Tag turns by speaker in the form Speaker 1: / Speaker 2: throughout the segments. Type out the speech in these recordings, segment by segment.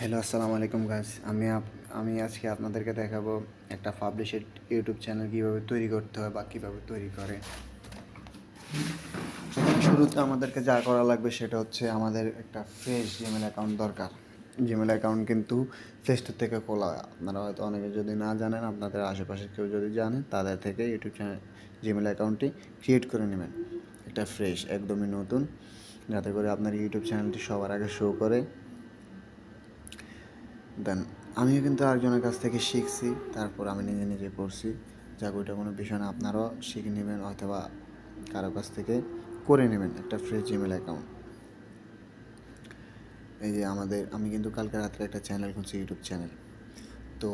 Speaker 1: Hello, আসসালামু আলাইকুম guys. আমি আজকে আপনাদেরকে দেখাবো একটা পাবলিশেড ইউটিউব চ্যানেল কীভাবে তৈরি করতে হয় বা কীভাবে তৈরি করে। শুরুতে আমাদেরকে যা করা লাগবে সেটা হচ্ছে আমাদের একটা ফ্রেশ জিমেল অ্যাকাউন্ট দরকার। জিমেল অ্যাকাউন্ট কিন্তু প্লে স্টোর থেকে খোলা হয়। আপনারা হয়তো অনেকে যদি না জানেন, আপনাদের আশেপাশে কেউ যদি জানেন, তাদের থেকে ইউটিউব চ্যানেল জিমেল অ্যাকাউন্টটি ক্রিয়েট করে নেবেন। একটা ফ্রেশ, একদমই নতুন, যাতে করে আপনার ইউটিউব চ্যানেলটি সবার আগে শো করে। দেন আমিও কিন্তু আরেকজনের কাছ থেকে শিখছি, তারপর আমি নিজে নিজে করছি। যাক, ওইটা কোনো বিষয় না, আপনারাও শিখে নেবেন অথবা কারো কাছ থেকে করে নেবেন একটা ফ্রি জিমেল অ্যাকাউন্ট। এই যে আমি কিন্তু কালকে রাত্রে একটা চ্যানেল খুলছি, ইউটিউব চ্যানেল। তো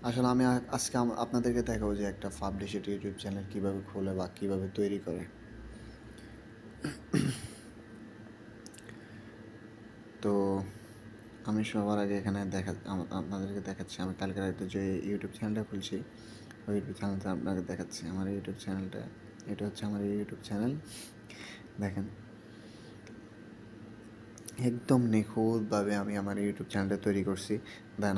Speaker 1: আসলে আমি আজকে আপনাদেরকে দেখাবো যে একটা পাবলিশড ইউটিউব চ্যানেল কীভাবে খোলে বা কীভাবে তৈরি করে। তো আমি সবার আগে এখানে আপনাদেরকে দেখাচ্ছি, আমি কালকে রাতে যে ইউটিউব চ্যানেলটা খুলছি, ওই ইউটিউব চ্যানেলটা আপনাকে দেখাচ্ছি। আমার ইউটিউব চ্যানেলটা, এটা হচ্ছে আমার ইউটিউব চ্যানেল। দেখেন, একদম নিখুঁতভাবে আমি আমার ইউটিউব চ্যানেলটা তৈরি করছি। দেন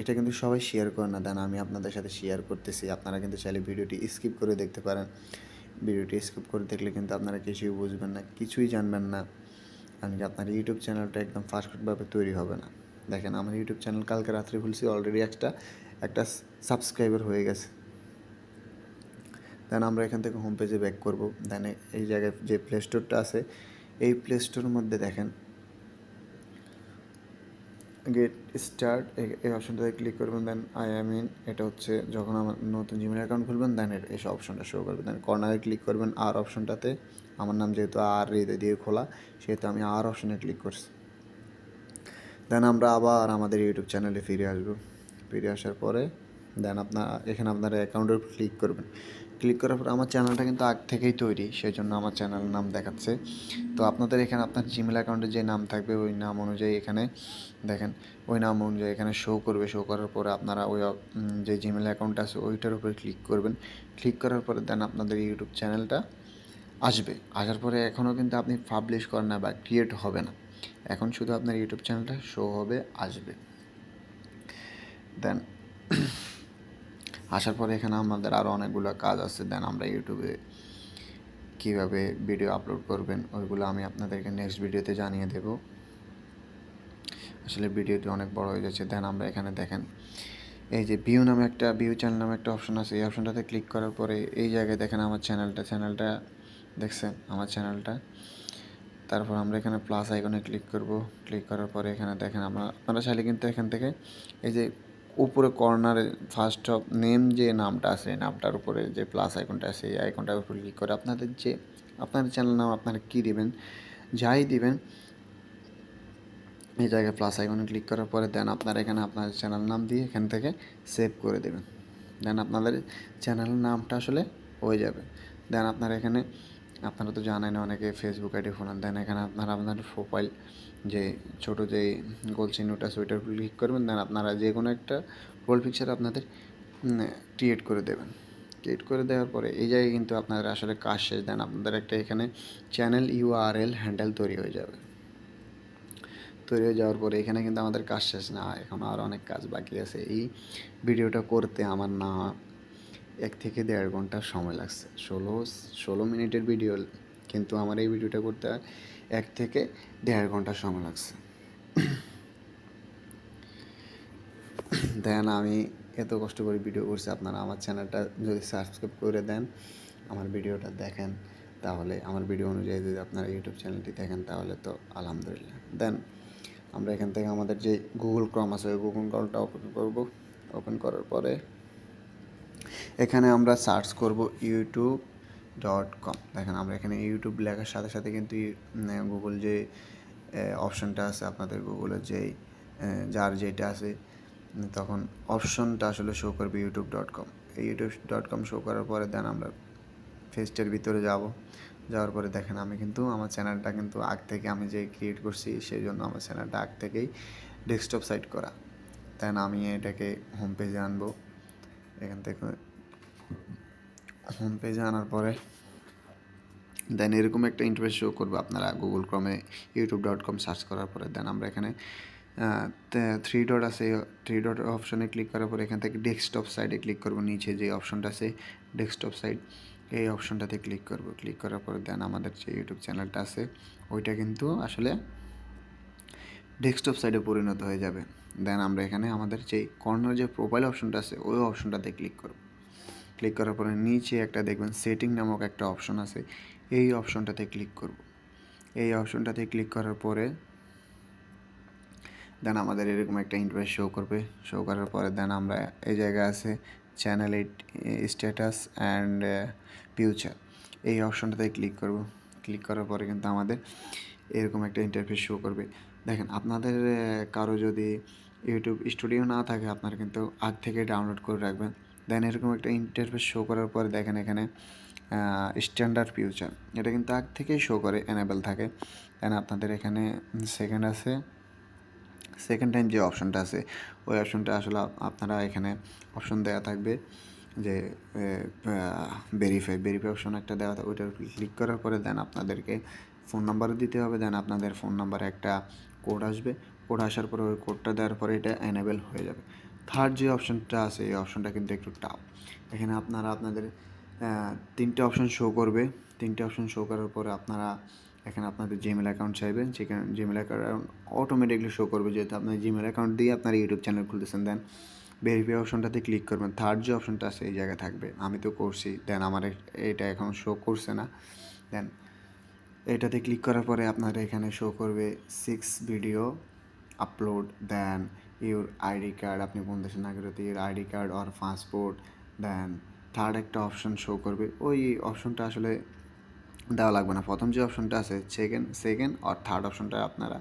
Speaker 1: এটা কিন্তু সবাই শেয়ার করে না, দেন আমি আপনাদের সাথে শেয়ার করতেছি। আপনারা কিন্তু চাইলে ভিডিওটি স্কিপ করে দেখতে পারেন। ভিডিওটি স্কিপ করে দেখলে কিন্তু আপনারা কিছুই বুঝবেন না, কিছুই জানবেন না, এমনকি আপনার ইউটিউব চ্যানেলটা একদম পারফেক্টভাবে তৈরি হবে না। দেখেন, আমার ইউটিউব চ্যানেল কালকে রাত্রে খুলছি, অলরেডি একটা সাবস্ক্রাইবার হয়ে গেছে। দেন আমরা এখান থেকে হোম পেজে ব্যাক করব। দেন এই জায়গায় যে প্লে স্টোরটা আছে, এই প্লে স্টোরের মধ্যে দেখেন গেট স্টার্ট, এই অপশনটাতে ক্লিক করবেন। দেন এটা হচ্ছে যখন আমার নতুন জিমেল অ্যাকাউন্ট খুলবেন, দেন এই অপশনটা শো করবে। দেন কর্নারে ক্লিক করবেন আর অপশনটাতে। আমার নাম যেহেতু আর দিয়ে খোলা, সেহেতু আমি আর অপশনে ক্লিক করছি। দেন আমরা আবার আমাদের ইউটিউব চ্যানেলে ফিরে আসবো। ফিরে আসার পরে দেন এখানে আপনার অ্যাকাউন্টের উপর ক্লিক করবেন। ক্লিক করার পর আমার চ্যানেলটা কিন্তু আগ থেকেই তৈরি, সেই জন্য আমার চ্যানেলের নাম দেখাচ্ছে। তো আপনাদের এখানে আপনার জিমেল অ্যাকাউন্টে যে নাম থাকবে, ওই নাম অনুযায়ী এখানে দেখেন, ওই নাম অনুযায়ী এখানে শো করবে। শো করার পরে আপনারা ওই যে জিমেল অ্যাকাউন্ট আছে ওইটার উপরে ক্লিক করবেন। ক্লিক করার পরে দেন আপনাদের ইউটিউব চ্যানেলটা আসবে। আসার পরে এখনও কিন্তু আপনি পাবলিশ করেন না বা ক্রিয়েট হবে না, এখন শুধু আপনার ইউটিউব চ্যানেলটা শো হবে, আসবে। দেন আসার পরে এখানে আমাদের আরও অনেকগুলো কাজ আছে। দেন আমরা ইউটিউবে কীভাবে ভিডিও আপলোড করবেন ওইগুলো আমি আপনাদেরকে নেক্সট ভিডিওতে জানিয়ে দেব। আসলে ভিডিওটি অনেক বড় হয়ে যাচ্ছে। দেন আমরা এখানে দেখেন, এই যে ভিউ চ্যানেল নামে একটা অপশন আছে। এই অপশনটাতে ক্লিক করার পরে এই জায়গায় দেখেন আমার চ্যানেলটা দেখছেন, আমার চ্যানেলটা। তারপর আমরা এখানে প্লাস আইকনে ক্লিক করব। ক্লিক করার পরে এখানে দেখেন, আপনারা চাইলে কিন্তু এখান থেকে এই যে উপরে কর্নারে ফার্স্ট অফ নেম যে নামটা আছে, নামটার উপরে যে প্লাস আইকনটা আছে, এই আইকনটার উপর ক্লিক করে আপনাদের চ্যানেল নাম আপনারা কী দিবেন, যাই দিবেন, এই জায়গায় প্লাস আইকনে ক্লিক করার পরে দেন আপনারা এখানে আপনাদের চ্যানেল নাম দিয়ে এখান থেকে সেভ করে দেবেন। দেন আপনাদের চ্যানেলের নামটা আসলে হয়ে যাবে। দেন আপনারা তো জানেন অনেকে ফেসবুক আইডি খোলেন। দেন এখানে আপনারা আপনাদের প্রোফাইল যে ছোটো যে গোল চিহ্নটা আছে ওইটার উপর ক্লিক করবেন। দেন আপনারা যে কোনো একটা প্রোফাইল পিকচার আপনাদের ক্রিয়েট করে দেবেন। ক্রিয়েট করে দেওয়ার পরে এই জায়গায় কিন্তু আপনাদের আসলে কাজ শেষ। দেন আপনাদের একটা এখানে চ্যানেল ইউআরএল হ্যান্ডেল তৈরি হয়ে যাবে। তৈরি হয়ে যাওয়ার পরে এখানে কিন্তু আমাদের কাজ শেষ না, এখন আরও অনেক কাজ বাকি আছে। এই ভিডিওটা করতে আমার 1 থেকে 1.5 ঘন্টা সময় লাগছে। 16 মিনিটের ভিডিও, কিন্তু আমার এই ভিডিওটা করতে 1 থেকে 1.5 ঘন্টা সময় লাগছে। দেন আমি এত কষ্ট করে ভিডিও করছি, আপনারা আমার চ্যানেলটা যদি সাবস্ক্রাইব করে দেন, আমার ভিডিওটা দেখেন, তাহলে আমার ভিডিও অনুযায়ী যদি আপনারা ইউটিউব চ্যানেলটি দেখেন, তাহলে তো আলহামদুলিল্লাহ। দেন আমরা এখান থেকে আমাদের যে গুগল ক্রম আছে, ওই গুগল ক্রমটা ওপেন করব। ওপেন করার পরে এখানে আমরা সার্চ করব youtube.com। দেখেন, আমরা এখানে ইউটিউব লেখার সাথে সাথে কিন্তু গুগল যে অপশানটা আছে, আপনাদের গুগলের যেই যার যেটা আছে, তখন অপশনটা আসলে শো করবে youtube.com। এই youtube.com শো করার পরে দেন আমরা পেজটার ভিতরে যাওয়ার পরে দেখেন, আমি কিন্তু আমার চ্যানেলটা কিন্তু আগ থেকে আমি যে ক্রিয়েট করছি, সেই জন্য আমার চ্যানেলটা আগ থেকেই ডেস্কটপ সাইট করা। দেন আমি এটাকে হোম পেজে আনবো। এখান থেকে হোম পেজে আনার পরে দেন এরকম একটা ইন্টারফেস শো করবে। আপনারা গুগল ক্রমে youtube.com সার্চ করার পরে দেন আমরা এখানে থ্রি ডট আছে, থ্রি ডট অপশানে ক্লিক করার পরে এখান থেকে ডেস্কটপ সাইডে ক্লিক করব, নিচে যে অপশনটা আছে ডেস্কটপ সাইড, এই অপশনটাতে ক্লিক করব। ক্লিক করার পরে দেন আমাদের যে ইউটিউব চ্যানেলটা আছে ওইটা কিন্তু আসলে ডেস্কটপ সাইডে পরিণত হয়ে যাবে। দেন আমরা এখানে আমাদের যে কর্নার যে প্রোফাইল অপশনটা আছে ওই অপশনটাতে ক্লিক করব। ক্লিক করার পরে নিচে একটা দেখবেন সেটিং নামক একটা অপশন আছে, এই অপশনটাতে ক্লিক করব। এই অপশনটাতে ক্লিক করার পরে দেন আমাদের এরকম একটা ইন্টারফেস শো করবে। শো করার পরে দেন আমরা এই জায়গায় আছে চ্যানেল স্ট্যাটাস অ্যান্ড ফিউচার, এই অপশনটাতে ক্লিক করব। ক্লিক করার পরে কিন্তু আমাদের এরকম একটা ইন্টারফেস শো করবে। দেখেন আপনাদের কারো যদি ইউটিউব স্টুডিও না থাকে আপনারা কিন্তু আগ থেকে ডাউনলোড করে রাখবেন। দেন এরকম একটা ইন্টারফেস শো করার পরে দেখেন এখানে স্ট্যান্ডার্ড ফিউচার, এটা কিন্তু আগ থেকেই শো করে, এনেবেল থাকে। দেন আপনাদের এখানে সেকেন্ড আছে, সেকেন্ড টাইম যে অপশনটা আছে ওই অপশনটা আসলে আপনারা এখানে অপশন দেওয়া থাকবে যে ভেরিফাই অপশন একটা দেওয়া থাকে, ওইটার ক্লিক করার পরে দেন আপনাদেরকে ফোন নাম্বারও দিতে হবে। দেন আপনাদের ফোন নাম্বারে একটা কোড আসবে, কোড আসার পরে ওই কোডটা দেওয়ার পরে এটা এনেবেল হয়ে যাবে। থার্ড যে অপশনটা আছে এই অপশনটা কিন্তু একটু টাফ। এখানে আপনারা আপনাদের তিনটে অপশন শো করবে। তিনটে অপশন শো করার পরে আপনারা এখানে আপনাদের জিমেল অ্যাকাউন্ট চাইবেন, সেখানে জিমেল অ্যাকাউন্ট অটোমেটিকলি শো করবে যেহেতু আপনার জিমেল অ্যাকাউন্ট দিয়ে আপনার ইউটিউব চ্যানেল খুলতেছেন। দেন ভেরিফাই অপশনটাতে ক্লিক করবেন, থার্ড যে অপশনটা আছে এই জায়গায় থাকবে, আমি তো করছি। দেন আমার এটা এখন শো করছে না। দেন এটাতে ক্লিক করার পরে আপনার এখানে শো করবে 6 video upload, then your ID card, আপনি কোন দেশের নাগরিক, your ID card or passport. Then third একটা অপশন শো করবে, ওই অপশনটা আসলে দেওয়া লাগবে না। প্রথম যে অপশনটা আছে সেকেন্ড আর থার্ড অপশনটা আপনারা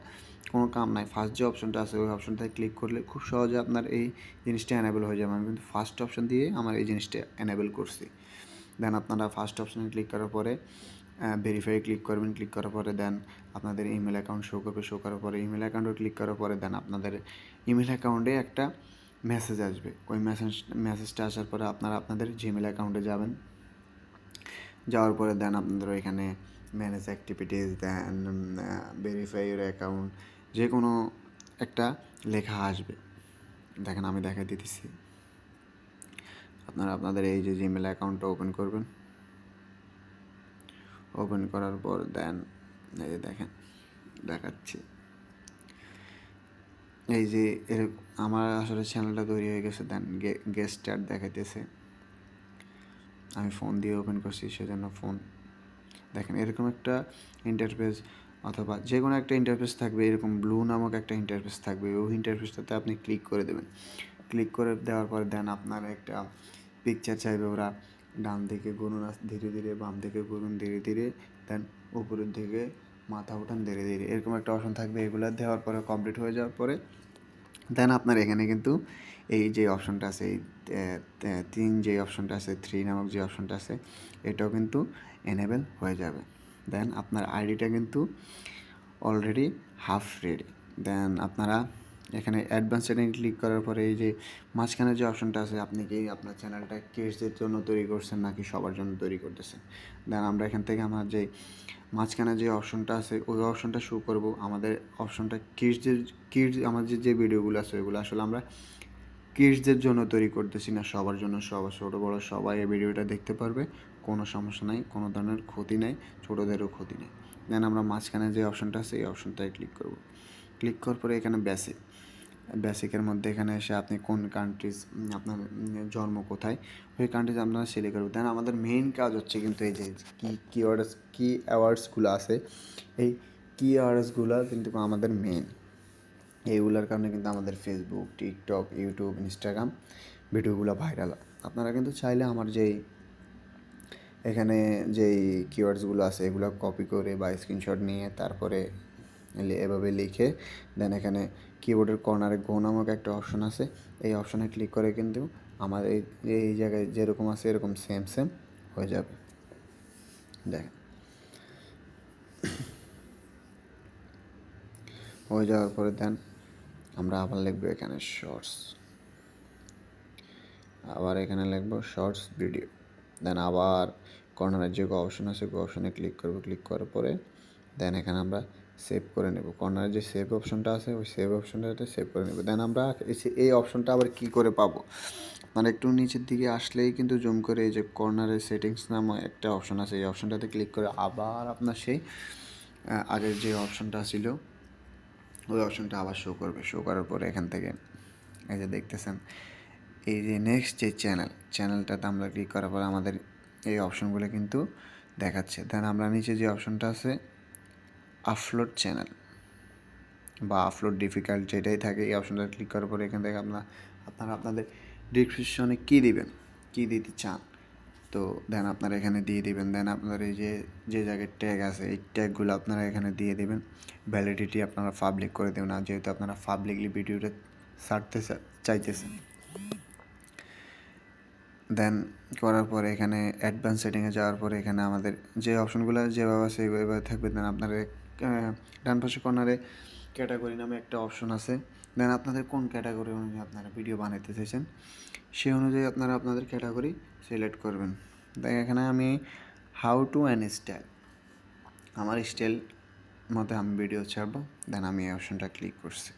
Speaker 1: কোনো কাম নাই। ফার্স্ট যে অপশনটা আছে ওই অপশনটায় ক্লিক করলে খুব সহজে আপনার এই জিনিসটা এনেবেল হয়ে যাবে। আমি কিন্তু ফার্স্ট অপশন দিয়ে আমার এই জিনিসটা এনেবেল করছি। দেন আপনারা ফার্স্ট অপশনে ক্লিক করার পরে ভেরিফাই ক্লিক করবেন। ক্লিক করার পরে দেন আপনাদের ইমেল অ্যাকাউন্ট শো করবে। শো করার পরে ইমেল অ্যাকাউন্টে ক্লিক করার পরে দেন আপনাদের ইমেল অ্যাকাউন্টে একটা মেসেজ আসবে। ওই মেসেজটা আসার পরে আপনারা আপনাদের জিমেল অ্যাকাউন্টে যাবেন। যাওয়ার পরে দেন আপনাদের ওইখানে manage activities, then verify your account, যে কোনো একটা লেখা আসবে। দেখেন আমি দেখাই দিতেছি। আপনারা আপনাদের এই যে জিমেল অ্যাকাউন্টটা ওপেন করবেন। ওপেন করার পর দেন এই যে দেখেন দেখাচ্ছি, এই যে আমার আসলে চ্যানেলটা তৈরি হয়ে গেছে। দেন গেস্ট স্টার্ট দেখাইতেছে, আমি ফোন দিয়ে ওপেন করছি সেজন্য ফোন। দেখেন এরকম একটা ইন্টারফেস অথবা যে কোনো একটা ইন্টারফেস থাকবে, এরকম ব্লু নামক একটা ইন্টারফেস থাকবে, ওই ইন্টারফেসটাতে আপনি ক্লিক করে দেবেন। ক্লিক করে দেওয়ার পরে দেন আপনার একটা পিকচার চাইবে, ওরা ডান দিকে গুনুন ধীরে ধীরে, বাম দিকে গুনুন ধীরে ধীরে, দেন উপরের দিকে মাথা উঠান ধীরে ধীরে, এরকম একটা অপশন থাকবে। এগুলো দেওয়ার পরে কমপ্লিট হয়ে যাওয়ার পরে দেন আপনার এখানে কিন্তু এই যে অপশনটা আছে, এই যে অপশনটা আছে, 3 নামক যে অপশনটা আছে এটাও কিন্তু এনেবেল হয়ে যাবে। দেন আপনার আইডিটা কিন্তু অলরেডি হাফ রেডি। দেন আপনারা এখানে অ্যাডভান্স সেটিং ক্লিক করার পরে এই যে মাঝখানে যে অপশনটা আছে, আপনি কি আপনার চ্যানেলটা কিডসদের জন্য তৈরি করছেন নাকি সবার জন্য তৈরি করতেছেন। দেন আমরা এখান থেকে আমার যে মাঝখানে যে অপশনটা আছে ওই অপশনটা শো করব। আমাদের অপশনটা কিডস আমাদের যে ভিডিওগুলো আছে ওইগুলো আসলে আমরা কিডসদের জন্য তৈরি করতেছি না, সবার জন্য। সবার ছোটো বড়ো সবাই এই ভিডিওটা দেখতে পারবে, কোনো সমস্যা নাই, কোনো ধরনের ক্ষতি নেই, ছোটোদেরও ক্ষতি নেই। দেন আমরা মাঝখানে যে অপশনটা আছে এই অপশনটায় ক্লিক করব। ক্লিক করার পরে এখানে বেসিকের মধ্যে এখানে এসে আপনি কোন কান্ট্রিজ, আপনার জন্ম কোথায়, ওই কান্ট্রিজ আপনারা সিলেক্ট করবেন। দেন আমাদের মেইন কাজ হচ্ছে কিন্তু এই যে কি অ্যাওয়ার্ডসগুলো আছে, এই কি অ্যাওয়ার্ডসগুলো কিন্তু আমাদের মেইন। এইগুলোর কারণে কিন্তু আমাদের ফেসবুক, টিকটক, ইউটিউব, ইনস্টাগ্রাম ভিডিওগুলো ভাইরাল। আপনারা কিন্তু চাইলে আমার যেই এখানে যেই কিওয়ার্ডসগুলো আছে এগুলো কপি করে বা স্ক্রিনশট নিয়ে তারপরে এভাবে লিখে দেন এখানে কিবোর্ডের কর্নারে গো নামক একটা অপশন আছে, এই অপশনে ক্লিক করে কিন্তু আমার এই জায়গায় যেরকম আছে এরকম সেম হয়ে যাবে। দেখেন হয়ে যাওয়ার পরে দেন আমরা আবার লিখবো এখানে শর্টস, আবার এখানে লিখবো শর্টস ভিডিও। দেন আবার কর্নারের যে অপশন আছে ওই অপশনে ক্লিক করবো। ক্লিক করার পরে দেন এখানে আমরা সেভ করে নেব। কর্নারে যে সেভ অপশনটা আছে ওই সেভ অপশনটাতে সেভ করে নেব। দেন আমরা এই অপশনটা আবার কী করে পাবো, মানে একটু নিচের দিকে আসলেই কিন্তু জুম করে এই যে কর্নারে সেটিংস নামে একটা অপশন আছে, এই অপশনটাতে ক্লিক করে আবার আপনার সেই আগের যে অপশনটা ছিল ওই অপশনটা আবার শো করবে। শো করার পরে এখান থেকে এই যে দেখতেছেন এই যে নেক্সট যে চ্যানেলটাতে আমরা ক্লিক করার পর আমাদের এই অপশনগুলো কিন্তু দেখাচ্ছে। দেন আমরা নিচে যে অপশনটা আছে আপলোড চ্যানেল বা আপলোড ডিফিকাল্ট যেটাই থাকে এই অপশনটা ক্লিক করার পরে এখান থেকে আপনারা আপনাদের ডিসক্রিপশনে কী দিবেন, কী দিতে চান, তো দেন আপনারা এখানে দিয়ে দিবেন। দেন আপনার এই যে জায়গায় ট্যাগ আছে এই ট্যাগগুলো আপনারা এখানে দিয়ে দিবেন। ভ্যালিডিটি আপনারা পাবলিক করে দেবেন, আর যেহেতু আপনারা পাবলিকলি ভিডিওটা ছাড়তে চাইতেছেন। দেন করার পরে এখানে অ্যাডভান্স সেটিংয়ে যাওয়ার পরে এখানে আমাদের যে অপশনগুলো যেভাবে আছে ওইভাবে থাকবে। দেন আপনার ডান পাশে কর্নারে ক্যাটাগরি নামে একটা অপশন আছে। দেন আপনাদের কোন ক্যাটাগরি অনুযায়ী আপনারা ভিডিও বানাইতে চাইছেন সেই অনুযায়ী আপনারা আপনাদের ক্যাটাগরি সিলেক্ট করবেন। দেখ এখানে আমি হাউ টু অ্যান স্টাইল, আমার স্টাইল মতো আমি ভিডিও ছাড়বো। দেন আমি এই অপশনটা ক্লিক করছি।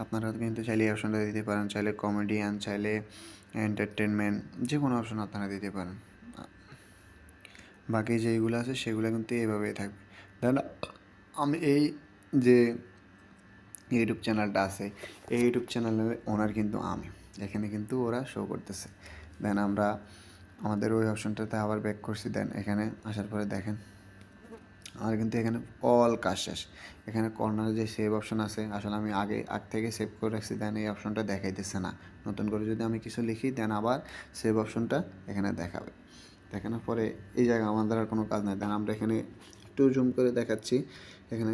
Speaker 1: আপনারা কিন্তু চাইলে এই অপশনটা দিতে পারেন, চাইলে কমেডিয়ান, চাইলে এন্টারটেনমেন্ট, যে কোনো অপশন আপনারা দিতে পারেন। বাকি যেইগুলো আছে সেগুলো কিন্তু এইভাবেই থাকবে। দেন আমি এই যে ইউটিউব চ্যানেলটা আছে এই ইউটিউব চ্যানেলের ওনার কিন্তু আমি, এখানে কিন্তু ওরা শো করতেছে। দেন আমরা আমাদের ওই অপশনটাতে আবার ব্যাক করছি। দেন এখানে আসার পরে দেখেন আমার কিন্তু এখানে অল কাজ শেষ। এখানে কর্নারে যে সেভ অপশন আছে আসলে আমি আগ থেকে সেভ করে রাখছি। দেন এই অপশনটা দেখাইতেছে না। নতুন করে যদি আমি কিছু লিখি দেন আবার সেভ অপশনটা এখানে দেখাবে। দেখানোর পরে এই জায়গায় আমাদের আর কোনো কাজ নাই। দেন আমরা এখানে একটু জুম করে দেখাচ্ছি। এখানে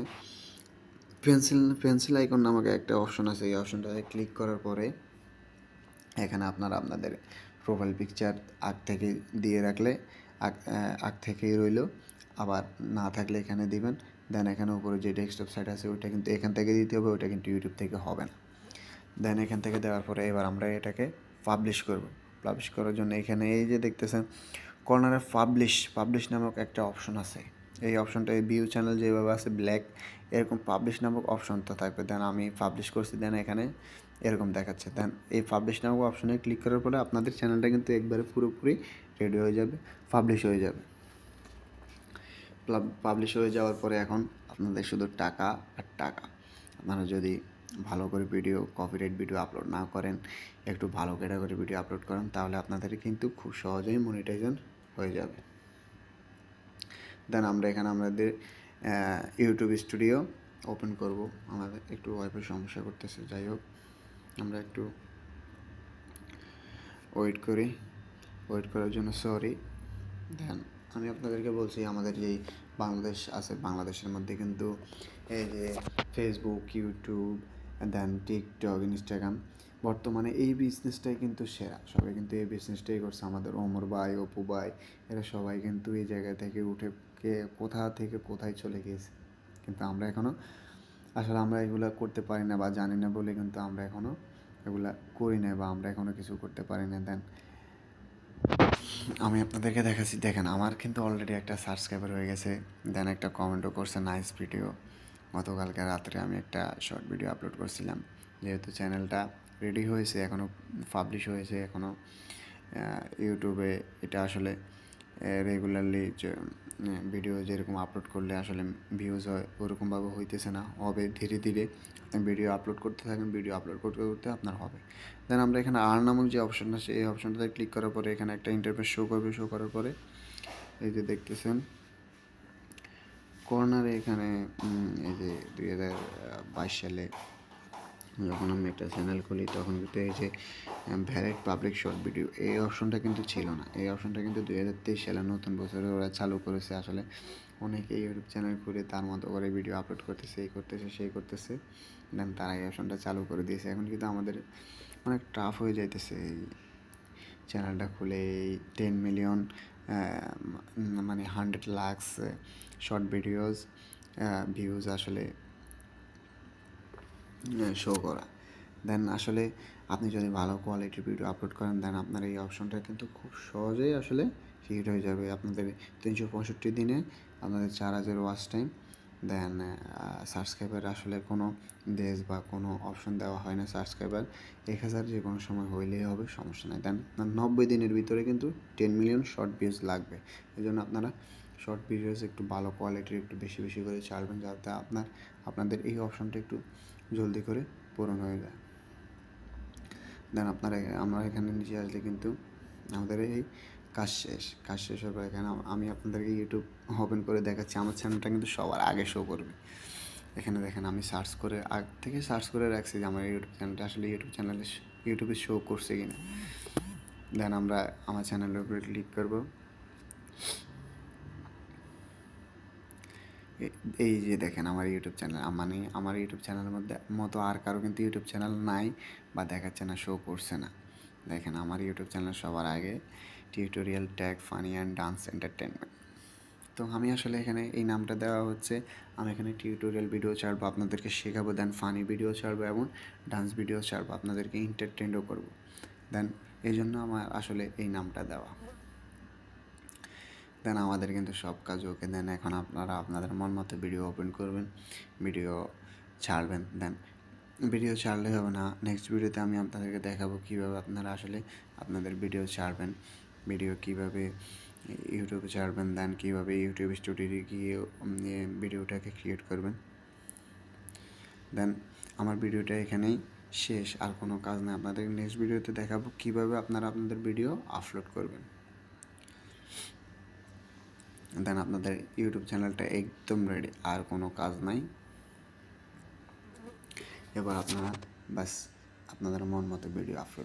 Speaker 1: পেন্সিল আইকন নামক একটা অপশন আছে, এই অপশনটাতে ক্লিক করার পরে এখানে আপনারা আপনাদের প্রোফাইল পিকচার আগ থেকে দিয়ে রাখলে আগ থেকেই রইল, আবার না থাকলে এখানে দিবেন। দেন এখানে উপরে যে ডেস্কটপ সাইট আছে ওইটা কিন্তু এখান থেকে দিতে হবে, ওইটা কিন্তু ইউটিউব থেকে হবে না। দেন এখান থেকে দেওয়ার পরে এবার আমরা এটাকে পাবলিশ করব। পাবলিশ করার জন্য এখানে এই যে দেখতেছেন কর্নারে পাবলিশ নামক একটা অপশন আছে। এই অপশনটা এই ভিউ চ্যানেল যেভাবে আছে ব্ল্যাক এরকম পাবলিশ নামক অপশনটা থাকবে। দেন আমি পাবলিশ করছি, দেন এখানে এরকম দেখাচ্ছে। দেন এই পাবলিশ নামক অপশনে ক্লিক করার পরে আপনাদের চ্যানেলটা কিন্তু একবারে পুরোপুরি রেডি হয়ে যাবে, পাবলিশ হয়ে যাবে। পাবলিশ হয়ে যাওয়ার পরে এখন আপনাদের শুধু টাকা আর টাকা। আপনারা যদি ভালো করে ভিডিও কপিরাইট ভিডিও আপলোড না করেন, একটু ভালো ক্যাটাগরি ভিডিও আপলোড করেন, তাহলে আপনাদের কিন্তু খুব সহজেই মনিটাইজেশন হয়ে যাবে। দেন আমরা এখানে আমাদের ইউটিউব স্টুডিও ওপেন করব। আমাদের একটু ওয়াইফাই সমস্যা করতেছে, যাই হোক আমরা একটু ওয়েট করার জন্য সরি। দেন আমি আপনাদেরকে বলছি আমাদের যেই বাংলাদেশ আছে বাংলাদেশের মধ্যে কিন্তু এই যে ফেসবুক, ইউটিউব, দেন টিকটক, ইনস্টাগ্রাম বর্তমানে এই বিজনেসটাই কিন্তু সেরা। সবাই কিন্তু এই বিজনেসটাই করছে। আমাদের ওমর ভাই, অপু ভাই এরা সবাই কিন্তু এই জায়গা থেকে উঠে কোথা থেকে কোথায় চলে গিয়েছে, কিন্তু আমরা এখনও আসলে আমরা এগুলো করতে পারি না বা জানি না বলে কিন্তু আমরা এখনও এগুলা করি না বা আমরা এখনও কিছু করতে পারি না। দেন আমি আপনাদেরকে দেখাচ্ছি, দেখেন আমার কিন্তু অলরেডি একটা সাবস্ক্রাইবার হয়ে গেছে। দেন একটা কমেন্টও করছে নাইস ভিডিও। গতকালকে রাত্রে আমি একটা শর্ট ভিডিও আপলোড করছিলাম। যেহেতু চ্যানেলটা রেডি হয়েছে, এখনও পাবলিশ হয়েছে, এখনও ইউটিউবে এটা আসলে রেগুলারলি যে ভিডিও যেরকম আপলোড করলে আসলে ভিউজ হয় ওরকমভাবে হইতেছে না, হবে ধীরে ধীরে। আপনি ভিডিও আপলোড করতে থাকেন, ভিডিও আপলোড করতে করতে আপনার হবে। দেন আমরা এখানে আর নামক যে অপশনটা আছে এই অপশনটাতে ক্লিক করার পরে এখানে একটা ইন্টারফেস শো করবে। শো করার পরে এই যে দেখতেছেন কর্নারে এখানে এই যে 2022 সালে যখন আমি একটা চ্যানেল খুলি তখন কিন্তু এই যে ভ্যালিড পাবলিক শর্ট ভিডিও এই অপশনটা কিন্তু ছিল না। এই অপশনটা কিন্তু 2023 সালে নতুন বছরে ওরা চালু করেছে। আসলে অনেকে ইউটিউব চ্যানেল খুলে তার মতো করে ভিডিও আপলোড করতেছে, এই করতেছে সেই করতেছে। দেন তারা এই অপশনটা চালু করে দিয়েছে। এখন কিন্তু আমাদের অনেক টাফ হয়ে যাইতেছে এই চ্যানেলটা খুলে এই 10 মিলিয়ন মানে 100 লাখস শর্ট ভিডিওস ভিউজ আসলে শো করা। দেন আসলে আপনি যদি ভালো কোয়ালিটির ভিডিও আপলোড করেন দেন আপনার এই অপশনটা কিন্তু খুব সহজেই আসলে হিট হয়ে যাবে। আপনাদের 365 দিনে আপনাদের 4000 ওয়াচ টাইম দেন সাবস্ক্রাইবার আসলে কোনো দেশ বা কোনো অপশন দেওয়া হয় না। সাবস্ক্রাইবার 1000 যে কোনো সময় হইলেই হবে, সমস্যা নেই। দেন 90 দিনের ভিতরে কিন্তু 10 মিলিয়ন শর্ট ভিউজ লাগবে। এই জন্য আপনারা শর্ট ভিডিওস একটু ভালো কোয়ালিটির একটু বেশি বেশি করে ছাড়বেন, যাতে আপনাদের এই অপশনটা একটু জলদি করে পূরণ হয়ে যায়। দেন আমরা এখানে নিচে আসলে কিন্তু আমাদের এই কাজ শেষ হওয়ার পর এখানে আমি আপনাদেরকে ইউটিউব ওপেন করে দেখাচ্ছি। আমার চ্যানেলটা কিন্তু সবার আগে শো করবে। এখানে দেখেন আমি আগ থেকে সার্চ করে রাখছি যে আমার ইউটিউব চ্যানেলটা আসলে ইউটিউবে শো করছে কিনা। দেন আমরা আমার চ্যানেলের উপরে ক্লিক করব। এই যে দেখেন আমার ইউটিউব চ্যানেল, মানে আমার ইউটিউব চ্যানেলের মতো আর কারো কিন্তু ইউটিউব চ্যানেল নাই বা দেখাচ্ছে না, শো করছে না। দেখেন আমার ইউটিউব চ্যানেল সবার আগে, tutorial tag funny and dance entertainment. তো আমি আসলে এখানে এই নামটা দেওয়া হচ্ছে, আমি এখানে টিউটোরিয়াল ভিডিও ছাড়বো, আপনাদেরকে শেখাবো। দেন ফানি ভিডিও ছাড়বো এবং ডান্স ভিডিও ছাড়বো, আপনাদেরকে এন্টারটেনও করবো। দেন এই জন্য আমার আসলে এই নামটা দেওয়া। দেন আমাদের কিন্তু সব কাজ ওকে। দেন এখন আপনারা আপনাদের মন মতো ভিডিও ওপেন করবেন, ভিডিও ছাড়বেন। দেন ভিডিও ছাড়লে হবে না, নেক্সট ভিডিওতে আমি আপনাদেরকে দেখাবো কীভাবে আপনারা আসলে আপনাদের ভিডিও ছাড়বেন, ভিডিও কীভাবে ইউটিউবে ছাড়বেন, দেন কীভাবে ইউটিউব স্টুডিওতে গিয়ে ভিডিওটাকে ক্রিয়েট করবেন। দেন আমার ভিডিওটা এখানেই শেষ, আর কোনো কাজ নেই। আপনাদের নেক্সট ভিডিওতে দেখাবো কীভাবে আপনারা আপনাদের ভিডিও আপলোড করবেন। দেন আপনাদের ইউটিউব চ্যানেলটা একদম রেডি, আর কোনো কাজ নাই। এবার আপনারা বাস আপনাদের মন মতো ভিডিও আপলোড